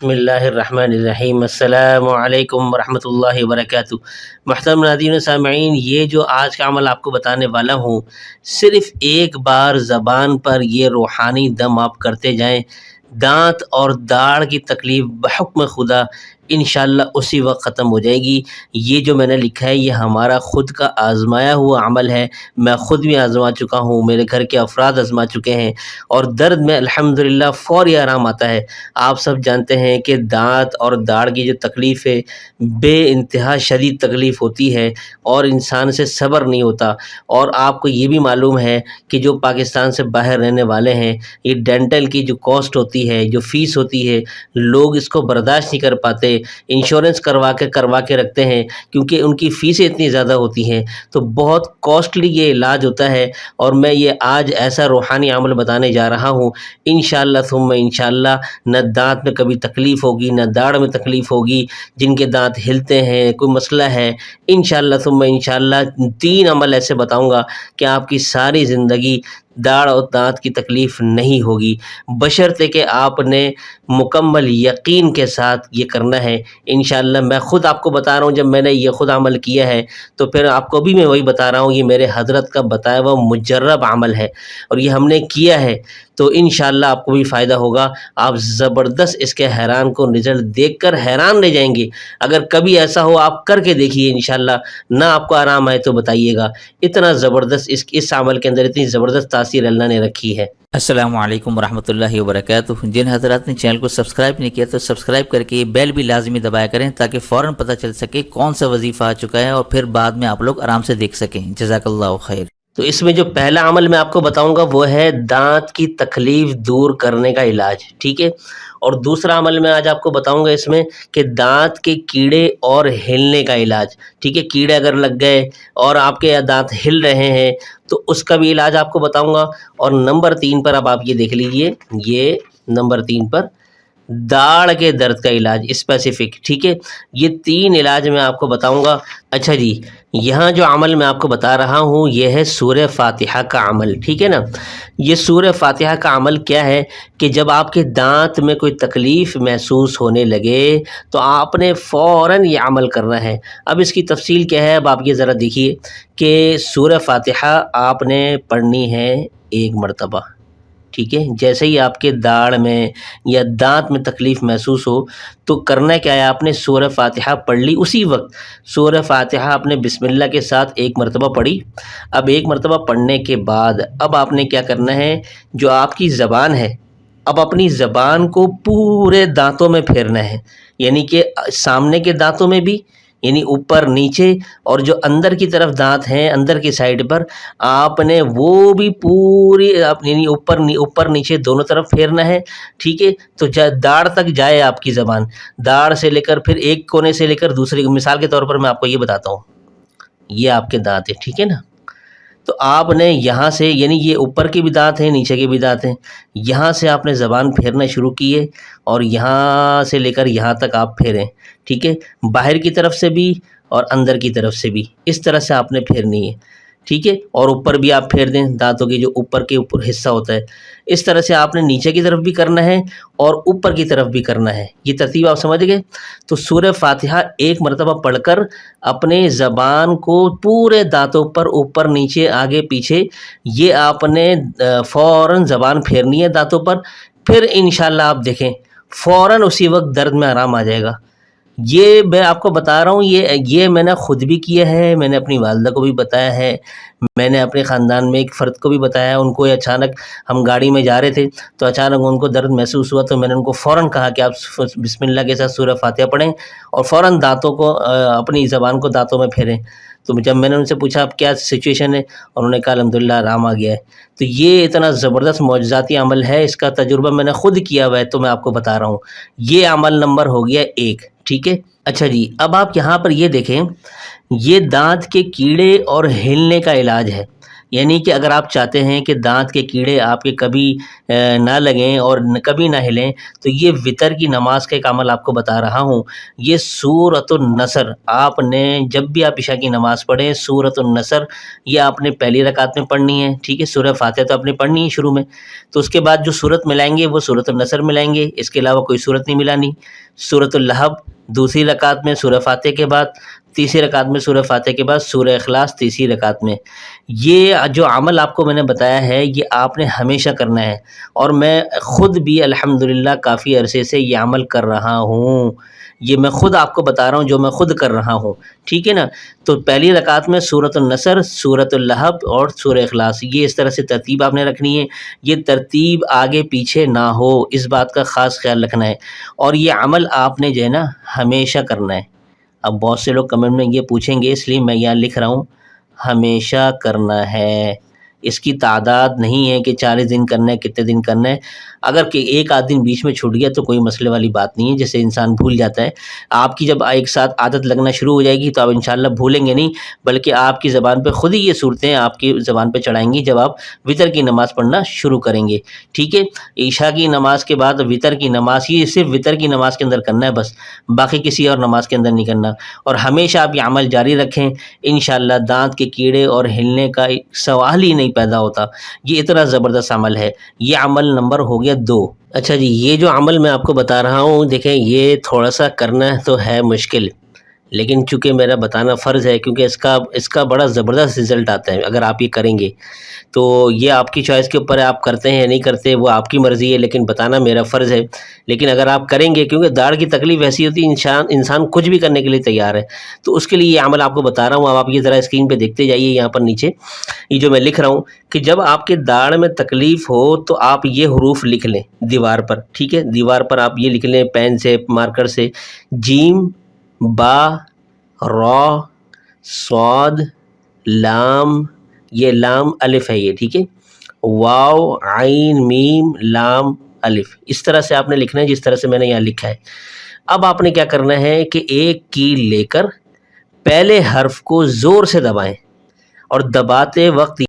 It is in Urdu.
بسم اللہ الرحمن الرحیم السلام علیکم ورحمۃ اللہ وبرکاتہ۔ محترم ناظرین و سامعین، یہ جو آج کا عمل آپ کو بتانے والا ہوں، صرف ایک بار زبان پر یہ روحانی دم آپ کرتے جائیں، دانت اور داڑھ کی تکلیف بحکم خدا انشاءاللہ اسی وقت ختم ہو جائے گی۔ یہ جو میں نے لکھا ہے یہ ہمارا خود کا آزمایا ہوا عمل ہے، میں خود بھی آزما چکا ہوں، میرے گھر کے افراد آزما چکے ہیں، اور درد میں الحمدللہ فوری آرام آتا ہے۔ آپ سب جانتے ہیں کہ دانت اور داڑھ کی جو تکلیف ہے بے انتہا شدید تکلیف ہوتی ہے اور انسان سے صبر نہیں ہوتا، اور آپ کو یہ بھی معلوم ہے کہ جو پاکستان سے باہر رہنے والے ہیں، یہ ڈینٹل کی جو کاسٹ ہوتی ہے، جو فیس ہوتی ہے، لوگ اس کو برداشت نہیں کر پاتے، انشورنس کروا کے رکھتے ہیں کیونکہ ان کی فیسیں اتنی زیادہ ہوتی ہیں، تو بہت کاسٹلی یہ علاج ہوتا ہے۔ اور میں یہ آج ایسا روحانی عمل بتانے جا رہا ہوں، انشاءاللہ ثم انشاءاللہ نہ دانت میں کبھی تکلیف ہوگی، نہ داڑھ میں تکلیف ہوگی، جن کے دانت ہلتے ہیں، کوئی مسئلہ ہے، انشاءاللہ ثم انشاءاللہ 3 عمل ایسے بتاؤں گا کہ آپ کی ساری زندگی داڑھ اور دانت کی تکلیف نہیں ہوگی، بشرطے کہ آپ نے مکمل یقین کے ساتھ یہ کرنا ہے۔ انشاءاللہ میں خود آپ کو بتا رہا ہوں، جب میں نے یہ خود عمل کیا ہے تو پھر آپ کو بھی میں وہی بتا رہا ہوں، یہ میرے حضرت کا بتایا ہوا مجرب عمل ہے اور یہ ہم نے کیا ہے، تو انشاءاللہ آپ کو بھی فائدہ ہوگا۔ آپ زبردست اس کے حیران کو رزلٹ دیکھ کر حیران رہ جائیں گے۔ اگر کبھی ایسا ہو آپ کر کے دیکھیے، انشاءاللہ نہ آپ کو آرام آئے تو بتائیے گا، اتنا زبردست اس عمل کے اندر اتنی زبردست تاثیر اللہ نے رکھی ہے۔ السلام علیکم ورحمۃ اللہ وبرکاتہ۔ جن حضرات نے چینل کو سبسکرائب نہیں کیا تو سبسکرائب کر کے یہ بیل بھی لازمی دبایا کریں تاکہ فوراً پتہ چل سکے کون سا وظیفہ آ چکا ہے اور پھر بعد میں آپ لوگ آرام سے دیکھ سکیں۔ جزاک اللہ خیر۔ تو اس میں جو پہلا عمل میں آپ کو بتاؤں گا وہ ہے دانت کی تکلیف دور کرنے کا علاج، ٹھیک ہے؟ اور دوسرا عمل میں آج آپ کو بتاؤں گا اس میں کہ دانت کے کیڑے اور ہلنے کا علاج، ٹھیک ہے؟ کیڑے اگر لگ گئے اور آپ کے دانت ہل رہے ہیں تو اس کا بھی علاج آپ کو بتاؤں گا۔ اور نمبر 3 پر اب آپ یہ دیکھ لیجئے، یہ نمبر 3 پر داڑھ کے درد کا علاج اسپیسیفک، ٹھیک ہے؟ یہ 3 علاج میں آپ کو بتاؤں گا۔ اچھا جی، یہاں جو عمل میں آپ کو بتا رہا ہوں یہ ہے سورہ فاتحہ کا عمل، ٹھیک ہے نا؟ یہ سورہ فاتحہ کا عمل کیا ہے کہ جب آپ کے دانت میں کوئی تکلیف محسوس ہونے لگے تو آپ نے فوراً یہ عمل کرنا ہے۔ اب اس کی تفصیل کیا ہے، اب آپ یہ ذرا دیکھیے کہ سورہ فاتحہ آپ نے پڑھنی ہے 1 مرتبہ، ٹھیک ہے؟ جیسے ہی آپ کے داڑھ میں یا دانت میں تکلیف محسوس ہو تو کرنا کیا ہے، آپ نے سورہ فاتحہ پڑھ لی، اسی وقت سورہ فاتحہ آپ نے بسم اللہ کے ساتھ 1 مرتبہ پڑھی۔ اب 1 مرتبہ پڑھنے کے بعد اب آپ نے کیا کرنا ہے، جو آپ کی زبان ہے، اب اپنی زبان کو پورے دانتوں میں پھیرنا ہے، یعنی کہ سامنے کے دانتوں میں بھی، یعنی اوپر نیچے، اور جو اندر کی طرف دانت ہیں اندر کی سائڈ پر آپ نے وہ بھی پوری یعنی اوپر نیچے دونوں طرف پھیرنا ہے، ٹھیک ہے؟ تو داڑھ تک جائے آپ کی زبان، داڑھ سے لے کر پھر ایک کونے سے لے کر دوسرے، مثال کے طور پر میں آپ کو یہ بتاتا ہوں، یہ آپ کے دانت ہیں، ٹھیک ہے نا؟ تو آپ نے یہاں سے، یعنی یہ اوپر کے بھی دانت ہیں نیچے کے بھی دانت ہیں، یہاں سے آپ نے زبان پھیرنا شروع کی ہے اور یہاں سے لے کر یہاں تک آپ پھیریں، ٹھیک ہے؟ باہر کی طرف سے بھی اور اندر کی طرف سے بھی اس طرح سے آپ نے پھیرنی ہے، ٹھیک ہے؟ اور اوپر بھی آپ پھیر دیں، دانتوں کی جو اوپر حصہ ہوتا ہے، اس طرح سے آپ نے نیچے کی طرف بھی کرنا ہے اور اوپر کی طرف بھی کرنا ہے۔ یہ ترتیب آپ سمجھ گئے؟ تو سورہ فاتحہ 1 مرتبہ پڑھ کر اپنے زبان کو پورے دانتوں پر اوپر نیچے آگے پیچھے یہ آپ نے فوراً زبان پھیرنی ہے دانتوں پر، پھر انشاءاللہ آپ دیکھیں فوراً اسی وقت درد میں آرام آ جائے گا۔ یہ میں آپ کو بتا رہا ہوں، یہ میں نے خود بھی کیا ہے، میں نے اپنی والدہ کو بھی بتایا ہے، میں نے اپنے خاندان میں ایک فرد کو بھی بتایا، ان کو اچانک ہم گاڑی میں جا رہے تھے تو اچانک ان کو درد محسوس ہوا تو میں نے ان کو فوراً کہا کہ آپ بسم اللہ کے ساتھ سورہ فاتحہ پڑھیں اور فوراً دانتوں کو اپنی زبان کو دانتوں میں پھیریں۔ تو جب میں نے ان سے پوچھا اب کیا سچویشن ہے، اور انہوں نے کہا الحمدللہ آرام آ گیا ہے۔ تو یہ اتنا زبردست معجزاتی عمل ہے، اس کا تجربہ میں نے خود کیا ہوا ہے تو میں آپ کو بتا رہا ہوں۔ یہ عمل نمبر ہو گیا 1، ٹھیک ہے؟ اچھا جی، اب آپ یہاں پر یہ دیکھیں، یہ دانت کے کیڑے اور ہلنے کا علاج ہے، یعنی کہ اگر آپ چاہتے ہیں کہ دانت کے کیڑے آپ کے کبھی نہ لگیں اور کبھی نہ ہلیں، تو یہ وطر کی نماز کا ایک عمل آپ کو بتا رہا ہوں۔ یہ سورۃ النصر آپ نے جب بھی آپ عشاء کی نماز پڑھیں، سورۃ النصر یہ آپ نے پہلی رکعت میں پڑھنی ہے، ٹھیک ہے، سورہ فاتحہ تو آپ نے پڑھنی ہے شروع میں، تو اس کے بعد جو سورت ملائیں گے وہ سورۃ النصر ملائیں گے، اس کے علاوہ کوئی سورت نہیں ملانی۔ سورۃ اللہب دوسری رکعت میں سورہ فاتحہ کے بعد، تیسری رکعت میں سورہ فاتحہ کے بعد سورہ اخلاص تیسری رکعت میں۔ یہ جو عمل آپ کو میں نے بتایا ہے یہ آپ نے ہمیشہ کرنا ہے، اور میں خود بھی الحمدللہ کافی عرصے سے یہ عمل کر رہا ہوں، یہ میں خود آپ کو بتا رہا ہوں جو میں خود کر رہا ہوں، ٹھیک ہے نا۔ تو پہلی رکعت میں سورۃ النصر، سورۃ اللہب اور سورہ اخلاص، یہ اس طرح سے ترتیب آپ نے رکھنی ہے، یہ ترتیب آگے پیچھے نہ ہو، اس بات کا خاص خیال رکھنا ہے، اور یہ عمل آپ نے جو ہے نا ہمیشہ کرنا ہے۔ اب بہت سے لوگ کمنٹ میں یہ پوچھیں گے، اس لیے میں یہاں لکھ رہا ہوں ہمیشہ کرنا ہے، اس کی تعداد نہیں ہے کہ 40 دن کرنا ہے، کتنے دن کرنا ہے۔ اگر کہ ایک آدھ دن بیچ میں چھوٹ گیا تو کوئی مسئلے والی بات نہیں ہے، جیسے انسان بھول جاتا ہے۔ آپ کی جب ایک ساتھ عادت لگنا شروع ہو جائے گی تو آپ انشاءاللہ بھولیں گے نہیں، بلکہ آپ کی زبان پہ خود ہی یہ صورتیں آپ کی زبان پہ چڑھائیں گی جب آپ وطر کی نماز پڑھنا شروع کریں گے، ٹھیک ہے۔ عشاء کی نماز کے بعد وطر کی نماز، یہ صرف وطر کی نماز کے اندر کرنا ہے بس، باقی کسی اور نماز کے اندر نہیں کرنا، اور ہمیشہ آپ یہ عمل جاری رکھیں، انشاءاللہ دانت کے کیڑے اور ہلنے کا سوال ہی نہیں پیدا ہوتا۔ یہ اتنا زبردست عمل ہے، یہ عمل نمبر ہو گیا 2۔ اچھا جی، یہ جو عمل میں آپ کو بتا رہا ہوں، دیکھیں یہ تھوڑا سا کرنا تو ہے مشکل، لیکن چونکہ میرا بتانا فرض ہے، کیونکہ اس کا بڑا زبردست رزلٹ آتا ہے اگر آپ یہ کریں گے، تو یہ آپ کی چوائس کے اوپر ہے، آپ کرتے ہیں یا نہیں کرتے وہ آپ کی مرضی ہے، لیکن بتانا میرا فرض ہے۔ لیکن اگر آپ کریں گے، کیونکہ داڑھ کی تکلیف ایسی ہوتی ہے انسان کچھ بھی کرنے کے لیے تیار ہے، تو اس کے لیے یہ عمل آپ کو بتا رہا ہوں۔ اب آپ یہ ذرا اسکرین پہ دیکھتے جائیے، یہاں پر نیچے یہ جو میں لکھ رہا ہوں کہ جب آپ کے داڑھ میں تکلیف ہو تو آپ یہ حروف لکھ لیں دیوار پر، ٹھیک ہے، دیوار پر آپ یہ لکھ لیں پین سے، مارکر سے، جیم، با، را، صاد، لام، یہ لام الف ہے یہ، ٹھیک ہے، واو، عین، میم، لام، الف، اس طرح سے آپ نے لکھنا ہے جس طرح سے میں نے یہاں لکھا ہے۔ اب آپ نے کیا کرنا ہے کہ ایک کیل لے کر پہلے حرف کو زور سے دبائیں، اور دباتے وقت